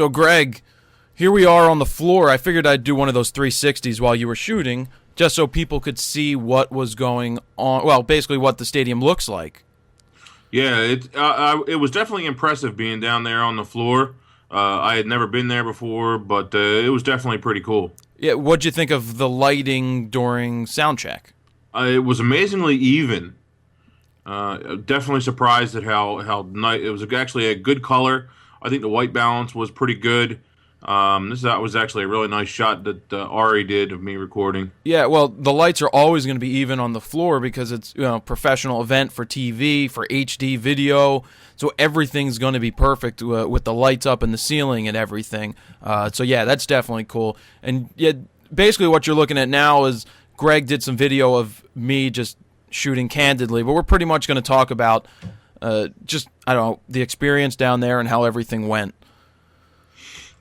So, Greg, here we are on the floor. I figured I'd do one of those 360s while you were shooting, just so people could see what was going on. Well, basically what the stadium looks like. Yeah, it was definitely impressive being down there on the floor. I had never been there before, but it was definitely pretty cool. Yeah, what'd you think of the lighting during sound check? It was amazingly even. Definitely surprised at how nice it was. Actually a good color. I think the white balance was pretty good. That was actually a really nice shot that Ari did of me recording. Yeah, well, the lights are always going to be even on the floor because it's professional event for TV, for HD video, so everything's going to be perfect with the lights up in the ceiling and everything. So yeah, that's definitely cool. And yeah, basically what you're looking at now is Greg did some video of me just shooting candidly, but we're pretty much going to talk about just, I don't know, the experience down there and how everything went.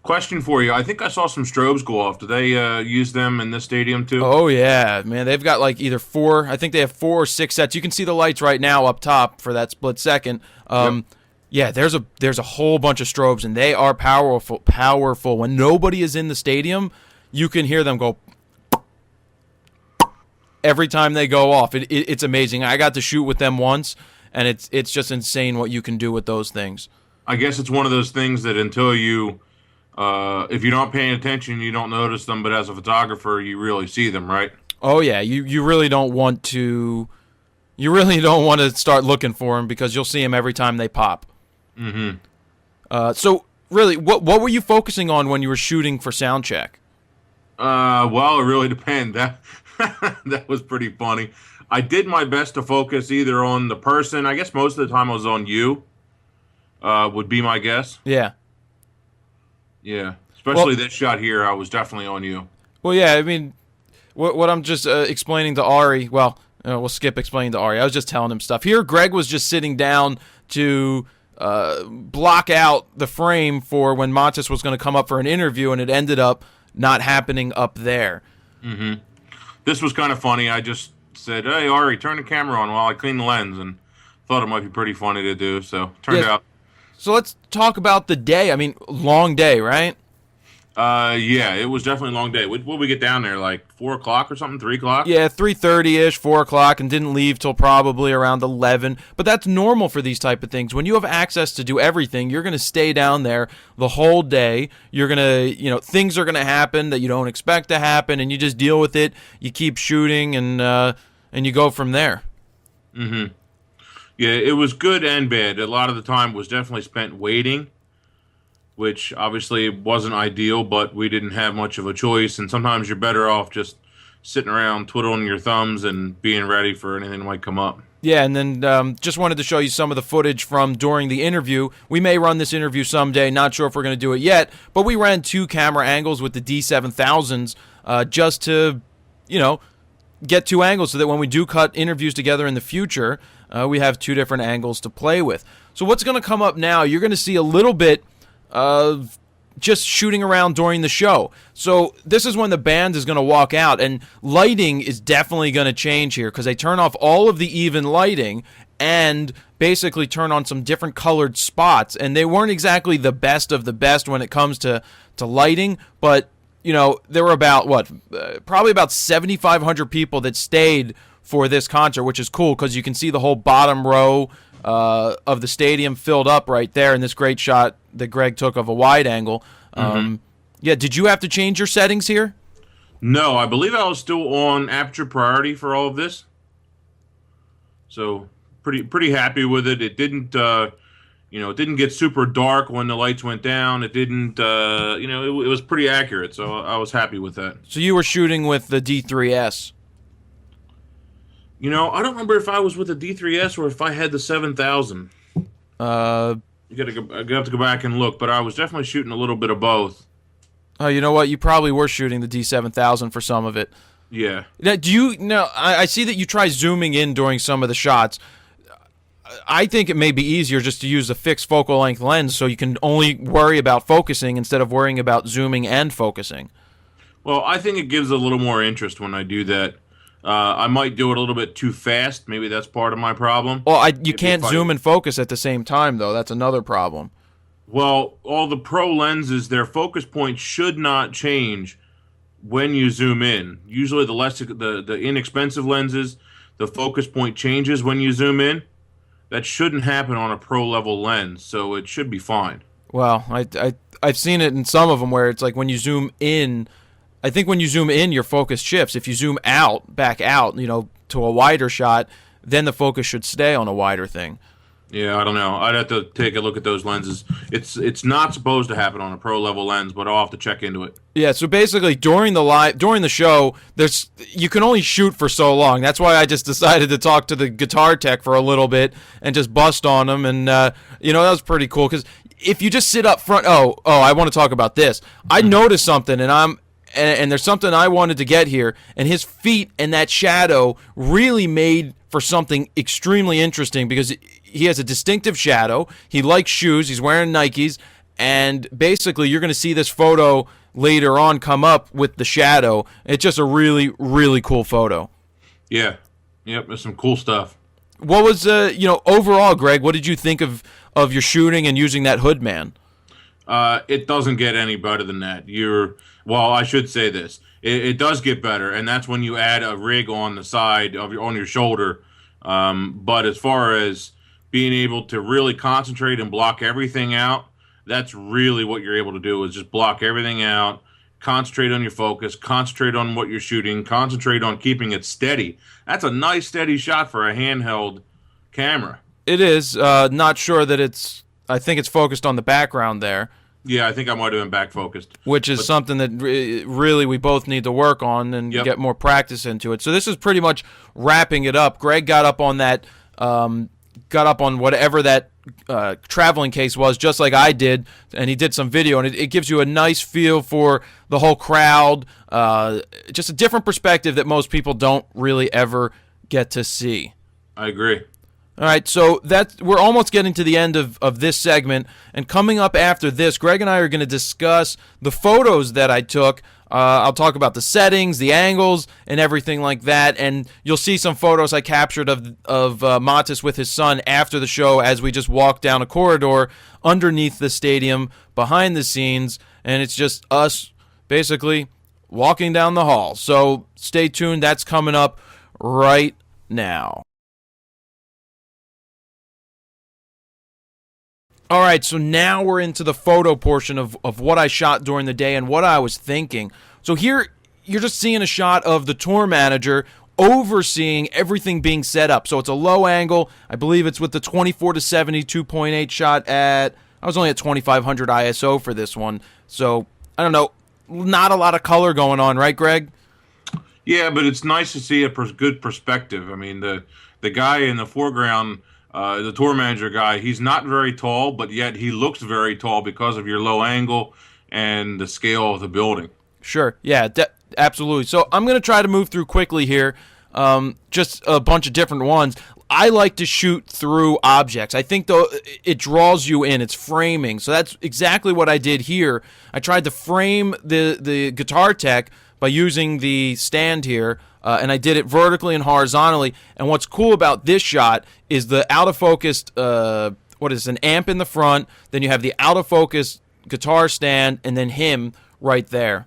Question for you. I think I saw some strobes go off. Do they use them in this stadium too? Oh, yeah, man. They've got like either I think they have 4 or 6 sets. You can see the lights right now up top for that split second. Yep. Yeah, there's a whole bunch of strobes, and they are powerful. When nobody is in the stadium, you can hear them go every time they go off. It's amazing. I got to shoot with them once, and it's just insane what you can do with those things. I guess it's one of those things that until you... if you're not paying attention, you don't notice them, but as a photographer, you really see them, right? Oh yeah, you really don't want to. You really don't want to start looking for them because you'll see them every time they pop. Mm-hmm. So really, what were you focusing on when you were shooting for sound check? Well, it really depends. That was pretty funny. I did my best to focus either on the person. I guess most of the time I was on you. Would be my guess. Yeah. Yeah, especially this shot here, I was definitely on you. Well, yeah, I mean, what I'm just explaining to Ari, well, we'll skip explaining to Ari. I was just telling him stuff. Here, Greg was just sitting down to block out the frame for when Matis was going to come up for an interview, and it ended up not happening up there. Mm-hmm. This was kind of funny. I just said, hey, Ari, turn the camera on while I clean the lens, and thought it might be pretty funny to do, so turned out. So let's talk about the day. I mean, long day, right? Yeah, it was definitely a long day. What we get down there, like 4 o'clock or something, 3 o'clock? Yeah, 3:30-ish, 4 o'clock, and didn't leave till probably around 11. But that's normal for these type of things. When you have access to do everything, you're going to stay down there the whole day. You're going to, things are going to happen that you don't expect to happen, and you just deal with it. You keep shooting, and you go from there. Mm-hmm. Yeah, it was good and bad. A lot of the time was definitely spent waiting, which obviously wasn't ideal, but we didn't have much of a choice. And sometimes you're better off just sitting around twiddling your thumbs and being ready for anything that might come up. Yeah, and then just wanted to show you some of the footage from during the interview. We may run this interview someday. Not sure if we're going to do it yet, but we ran 2 camera angles with the D7000s just to, get 2 angles so that when we do cut interviews together in the future, we have 2 different angles to play with. So what's going to come up now, you're going to see a little bit of just shooting around during the show. So this is when the band is going to walk out, and lighting is definitely going to change here because they turn off all of the even lighting and basically turn on some different colored spots. And they weren't exactly the best of the best when it comes to lighting, but there were probably about 7,500 people that stayed for this concert, which is cool because you can see the whole bottom row of the stadium filled up right there in this great shot that Greg took of a wide angle. Yeah, did you have to change your settings here? No, I believe I was still on aperture priority for all of this. So pretty happy with it. It didn't it didn't get super dark when the lights went down. It didn't it was pretty accurate, so I was happy with that. So you were shooting with the D3S. I don't remember if I was with the D3S or if I had the 7000. I have to go back and look, but I was definitely shooting a little bit of both. Oh, you know what? You probably were shooting the D7000 for some of it. Yeah. Now, I see that you try zooming in during some of the shots. I think it may be easier just to use a fixed focal length lens so you can only worry about focusing instead of worrying about zooming and focusing. Well, I think it gives a little more interest when I do that. I might do it a little bit too fast. Maybe that's part of my problem. Well, you can't zoom and focus at the same time, though. That's another problem. Well, all the pro lenses, their focus point should not change when you zoom in. Usually, the inexpensive lenses, the focus point changes when you zoom in. That shouldn't happen on a pro level lens, so it should be fine. Well, I've seen it in some of them where it's like when you zoom in, I think when you zoom in, your focus shifts. If you zoom out, back out, to a wider shot, then the focus should stay on a wider thing. Yeah, I don't know. I'd have to take a look at those lenses. It's not supposed to happen on a pro level lens, but I'll have to check into it. Yeah, so basically during the show, you can only shoot for so long. That's why I just decided to talk to the guitar tech for a little bit and just bust on them, and that was pretty cool because if you just sit up front, I want to talk about this. I noticed something, and there's something I wanted to get here, and his feet and that shadow really made for something extremely interesting because he has a distinctive shadow. He likes shoes. He's wearing Nikes, and basically you're going to see this photo later on come up with the shadow. It's just a really, really cool photo. Yeah. Yep, there's some cool stuff. What was, overall, Greg, what did you think of your shooting and using that hood man? It doesn't get any better than that. Well, I should say this. It does get better, and that's when you add a rig on the side on your shoulder. But as far as being able to really concentrate and block everything out, that's really what you're able to do is just block everything out, concentrate on your focus, concentrate on what you're shooting, concentrate on keeping it steady. That's a nice steady shot for a handheld camera. It is. Not sure that I think it's focused on the background there. Yeah, I think I might have been back focused. Which is something that really we both need to work on and get more practice into it. So this is pretty much wrapping it up. Greg got up on that, whatever that traveling case was, just like I did, and he did some video, and it gives you a nice feel for the whole crowd, just a different perspective that most people don't really ever get to see. I agree. All right, so we're almost getting to the end of this segment, and coming up after this, Greg and I are going to discuss the photos that I took. I'll talk about the settings, the angles, and everything like that, and you'll see some photos I captured of Matis with his son after the show as we just walk down a corridor underneath the stadium, behind the scenes, and it's just us basically walking down the hall. So stay tuned, that's coming up right now. All right, so now we're into the photo portion of what I shot during the day and what I was thinking. So here, you're just seeing a shot of the tour manager overseeing everything being set up. So it's a low angle. I believe it's with the 24-70 2.8 shot I was only at 2500 ISO for this one. So, I don't know, not a lot of color going on, right, Greg? Yeah, but it's nice to see a good perspective. I mean, the guy in the foreground, the tour manager guy, he's not very tall, but yet he looks very tall because of your low angle and the scale of the building. Sure, yeah, absolutely. So I'm going to try to move through quickly here, just a bunch of different ones. I like to shoot through objects. I think, though, it draws you in. It's framing. So that's exactly what I did here. I tried to frame the guitar tech by using the stand here, and I did it vertically and horizontally. And what's cool about this shot is the out-of-focused, an amp in the front, then you have the out-of-focus guitar stand, and then him right there.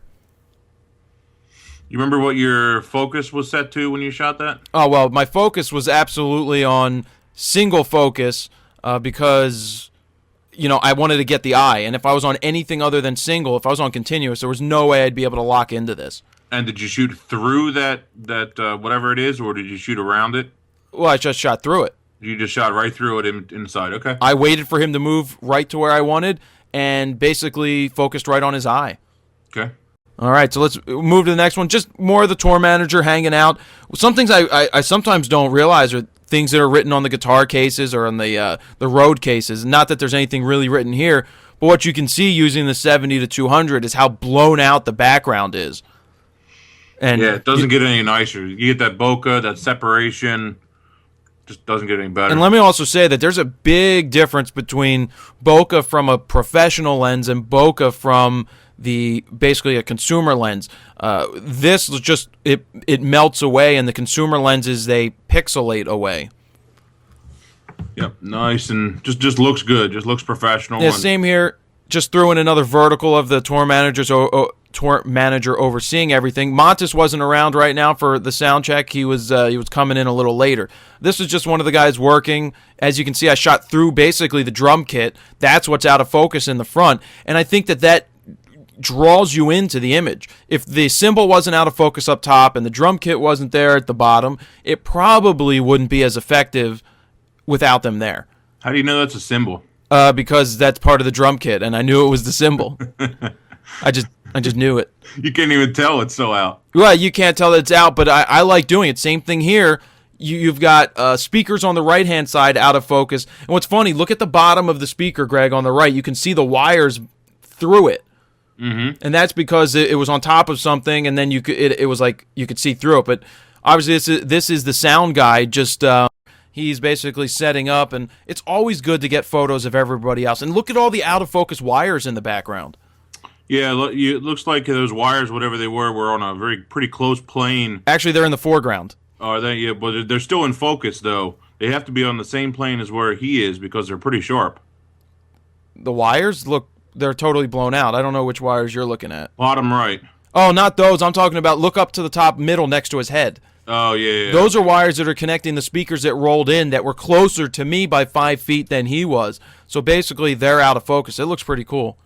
You remember what your focus was set to when you shot that? Oh, well, my focus was absolutely on single focus because, I wanted to get the eye. And if I was on anything other than single, if I was on continuous, there was no way I'd be able to lock into this. And did you shoot through that whatever it is, or did you shoot around it? Well, I just shot through it. You just shot right through it inside. Okay. I waited for him to move right to where I wanted and basically focused right on his eye. Okay. All right, so let's move to the next one. Just more of the tour manager hanging out. Some things I sometimes don't realize are things that are written on the guitar cases or on the Rode cases. Not that there's anything really written here, but what you can see using the 70 to 200 is how blown out the background is. And yeah, it doesn't get any nicer. You get that bokeh, that separation. Just doesn't get any better. And let me also say that there's a big difference between bokeh from a professional lens and bokeh from basically a consumer lens. This is just it melts away, and the consumer lenses, they pixelate away. Yep, nice, and just looks good. Just looks professional. Yeah, and same here. Just threw in another vertical of the tour manager overseeing everything. Montes wasn't around right now for the sound check. He was coming in a little later. This is just one of the guys working. As you can see, I shot through basically the drum kit. That's what's out of focus in the front, and I think that draws you into the image. If the cymbal wasn't out of focus up top and the drum kit wasn't there at the bottom, it probably wouldn't be as effective without them there. How do you know that's a cymbal? Because that's part of the drum kit, and I knew it was the cymbal. I just knew it. You can't even tell it's so out. Well, you can't tell that it's out, but I like doing it. Same thing here. You've got speakers on the right-hand side out of focus. And what's funny, look at the bottom of the speaker, Greg, on the right. You can see the wires through it. Mm-hmm. And that's because it was on top of something, and then it was like you could see through it. But obviously, this is the sound guy. Just he's basically setting up, and it's always good to get photos of everybody else. And look at all the out of focus wires in the background. Yeah, it looks like those wires, whatever they were on a pretty close plane. Actually, they're in the foreground. Are they? Yeah, but they're still in focus though. They have to be on the same plane as where he is because they're pretty sharp. The wires look. They're totally blown out. I don't know which wires you're looking at. Bottom right. Oh, not those. I'm talking about look up to the top middle next to his head. Oh, yeah. Those are wires that are connecting the speakers that rolled in that were closer to me by 5 feet than he was. So basically, they're out of focus. It looks pretty cool.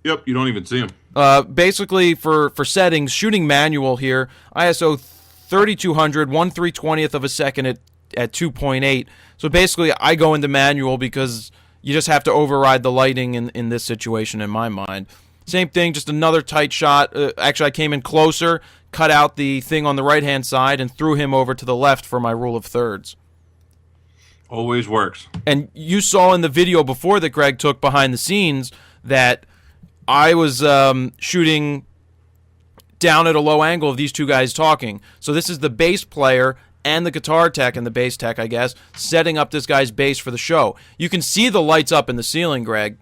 Yep, you don't even see them. Basically, for settings, shooting manual here, ISO 3200, 1/320th of a second at 2.8. So basically, I go into manual because you just have to override the lighting in this situation in my mind. Same thing, just another tight shot. Actually, I came in closer, cut out the thing on the right-hand side, and threw him over to the left for my rule of thirds. Always works. And you saw in the video before that Greg took behind the scenes that I was shooting down at a low angle of these two guys talking. So this is the bass player and the guitar tech and the bass tech, I guess, setting up this guy's bass for the show. You can see the lights up in the ceiling, Greg.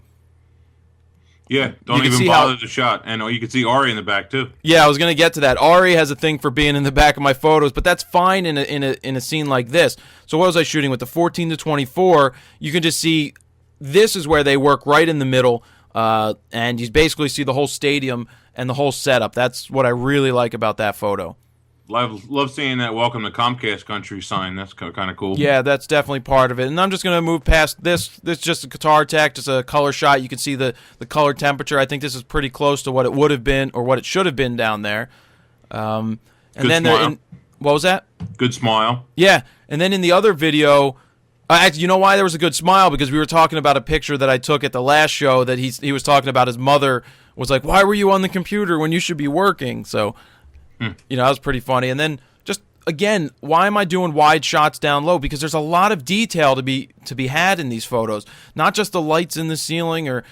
Yeah, don't even bother the shot. And you can see Ari in the back, too. Yeah, I was going to get to that. Ari has a thing for being in the back of my photos, but that's fine in a scene like this. So what was I shooting with? The 14-24, you can just see this is where they work right in the middle, and you basically see the whole stadium and the whole setup. That's what I really like about that photo. Love seeing that Welcome to Comcast Country sign. That's kind of cool. Yeah, that's definitely part of it. And I'm just going to move past this. This is just a guitar tech, just a color shot. You can see the color temperature. I think this is pretty close to what it would have been or what it should have been down there. And Good then smile. what was that? Good smile. Yeah. And then in the other video, actually, you know why there was a good smile? Because we were talking about a picture that I took at the last show that he was talking about. His mother was like, "Why were you on the computer when you should be working?" So, that was pretty funny. And then just again, why am I doing wide shots down low? Because there's a lot of detail to be had in these photos. Not just the lights in the ceiling, or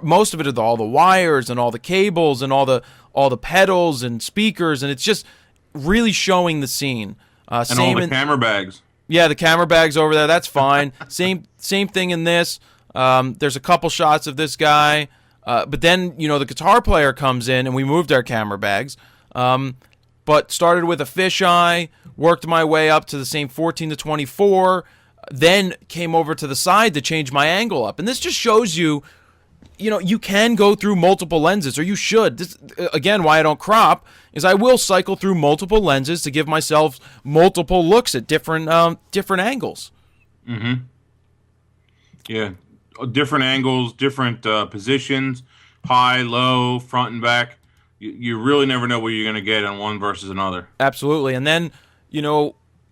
most of it are all the wires and all the cables and all the pedals and speakers, and it's just really showing the scene. And all the camera bags. Yeah, the camera bags over there. That's fine. Same thing in this. There's a couple shots of this guy. But then, the guitar player comes in, and we moved our camera bags. But started with a fisheye, worked my way up to the same 14-24, then came over to the side to change my angle up. And this just shows you, you can go through multiple lenses, or you should. This, again, why I don't crop is I will cycle through multiple lenses to give myself multiple looks at different angles. Mm-hmm. Yeah. Different angles, different positions, high, low, front and back. You really never know what you're going to get on one versus another. Absolutely. And then,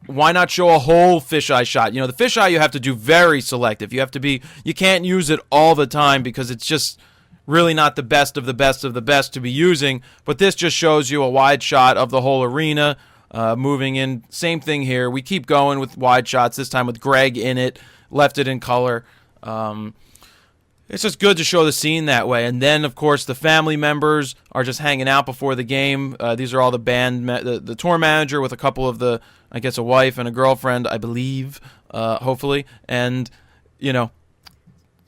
why not show a whole fisheye shot? The fisheye you have to do very selective. You can't use it all the time because it's just really not the best of the best of the best to be using. But this just shows you a wide shot of the whole arena moving in. Same thing here. We keep going with wide shots, this time with Greg in it, left it in color. It's just good to show the scene that way. And then, of course, the family members are just hanging out before the game. These are all the band, the tour manager with a couple of a wife and a girlfriend, I believe, hopefully. And,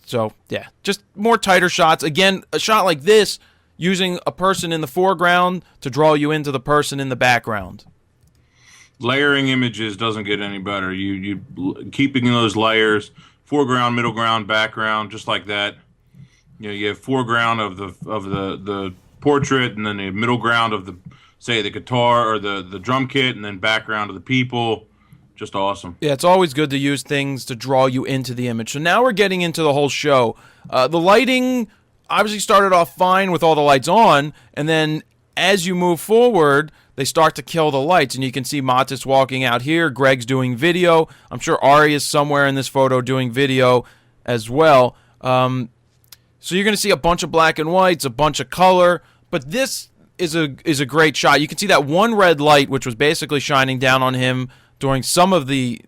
so, yeah, just more tighter shots. Again, a shot like this, using a person in the foreground to draw you into the person in the background. Layering images doesn't get any better. Keeping those layers, foreground, middle ground, background, just like that. You have foreground of the portrait, and then the middle ground of the guitar or the drum kit, and then background of the people. Just awesome. Yeah, it's always good to use things to draw you into the image. So now we're getting into the whole show. The lighting obviously started off fine with all the lights on, and then as you move forward, they start to kill the lights, and you can see Matis walking out here. Greg's doing video. I'm sure Ari is somewhere in this photo doing video as well. So you're going to see a bunch of black and whites, a bunch of color, but this is a great shot. You can see that one red light, which was basically shining down on him during some of the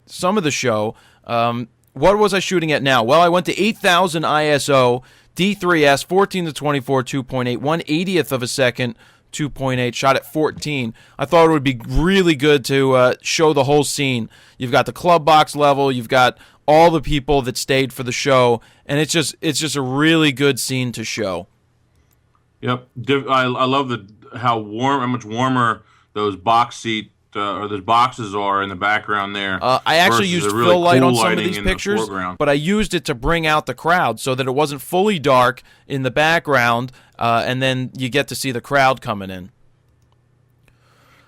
show. What was I shooting at now? Well, I went to 8,000 ISO, D3S, 14 to 24, 2.8, 1/80th of a second, 2.8, shot at 14. I thought it would be really good to show the whole scene. You've got the club box level, you've got all the people that stayed for the show, and it's just a really good scene to show. Yep, I love how much warmer those box seat or those boxes are in the background there. I actually used really fill light cool on some of lighting these in the pictures, foreground. but I used it to bring out the crowd so that it wasn't fully dark in the background, and then you get to see the crowd coming in.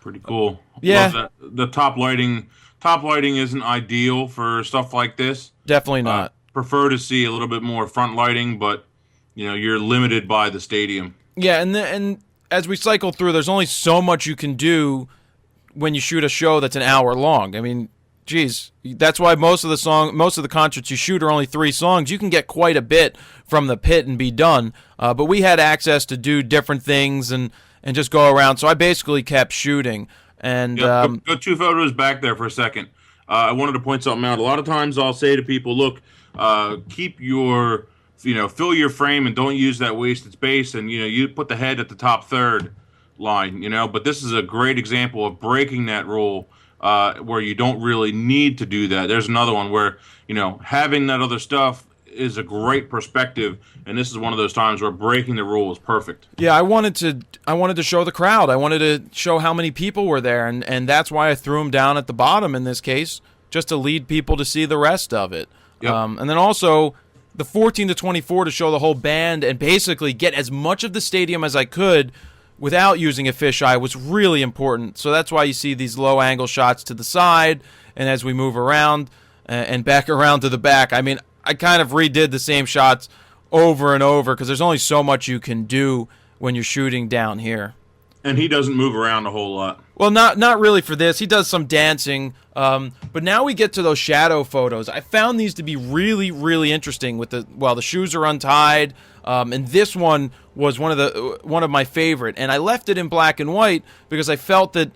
Pretty cool. Yeah. Love that. The top lighting isn't ideal for stuff like this. Definitely not. Prefer to see a little bit more front lighting, but you're limited by the stadium. Yeah, and as we cycle through, there's only so much you can do when you shoot a show that's an hour long. I mean, geez, that's why most of the concerts you shoot are only 3 songs. You can get quite a bit from the pit and be done. But we had access to do different things and just go around. So I basically kept shooting. And go 2 photos back there for a second. I wanted to point something out. A lot of times I'll say to people, look, keep your, fill your frame and don't use that wasted space. And, you put the head at the top third line, but this is a great example of breaking that rule where you don't really need to do that. There's another one where, having that other stuff is a great perspective, and this is one of those times where breaking the rule is perfect. Yeah, I wanted to show the crowd. I wanted to show how many people were there, and that's why I threw them down at the bottom in this case, just to lead people to see the rest of it. Yep. And then also the 14 to 24 to show the whole band and basically get as much of the stadium as I could without using a fisheye was really important. So that's why you see these low angle shots to the side, and as we move around and back around to the back, I mean, I kind of redid the same shots over and over because there's only so much you can do when you're shooting down here. And he doesn't move around a whole lot. Well, not really for this. He does some dancing, but now we get to those shadow photos. I found these to be really, really interesting. The shoes are untied, and this one was one of my favorite. And I left it in black and white because I felt that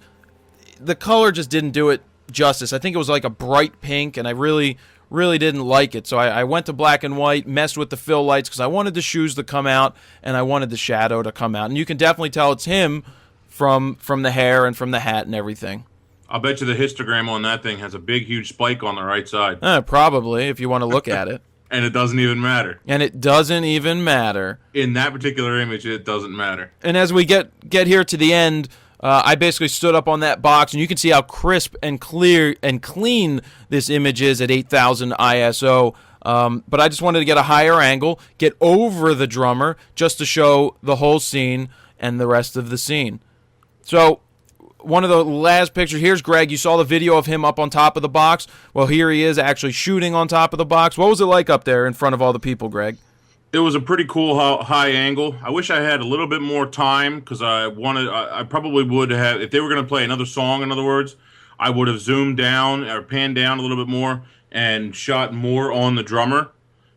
the color just didn't do it justice. I think it was like a bright pink, and I really didn't like it. So I went to black and white, messed with the fill lights because I wanted the shoes to come out and I wanted the shadow to come out. And you can definitely tell it's him from the hair and from the hat and everything. I'll bet you the histogram on that thing has a big, huge spike on the right side. Probably, if you want to look at it. And it doesn't even matter. And it doesn't even matter. In that particular image, it doesn't matter. And as we get here to the end, I basically stood up on that box, and you can see how crisp and clear and clean this image is at 8,000 ISO. But I just wanted to get a higher angle, get over the drummer, just to show the whole scene and the rest of the scene. So one of the last pictures, here's Greg. You saw the video of him up on top of the box. Well, here he is actually shooting on top of the box. What was it like up there in front of all the people, Greg? It was a pretty cool high angle. I wish I had a little bit more time because I probably would have, if they were going to play another song, in other words, I would have zoomed down or panned down a little bit more and shot more on the drummer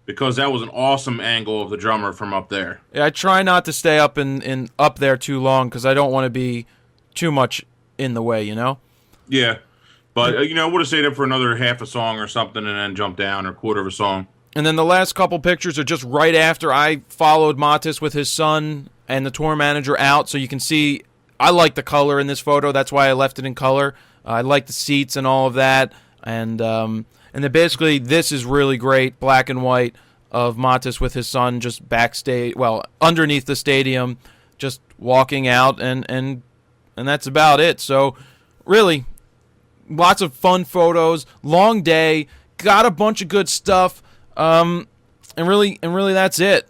because that was an awesome angle of the drummer from up there. Yeah, I try not to stay up up there too long because I don't want to be too much in the way, Yeah, but I would have stayed up for another half a song or something and then jumped down or quarter of a song. And then the last couple pictures are just right after I followed Matis with his son and the tour manager out. So you can see I like the color in this photo. That's why I left it in color. I like the seats and all of that. And then basically this is really great, black and white, of Matis with his son just backstage, underneath the stadium, just walking out. And that's about it. So really, lots of fun photos, long day, got a bunch of good stuff, and really that's it.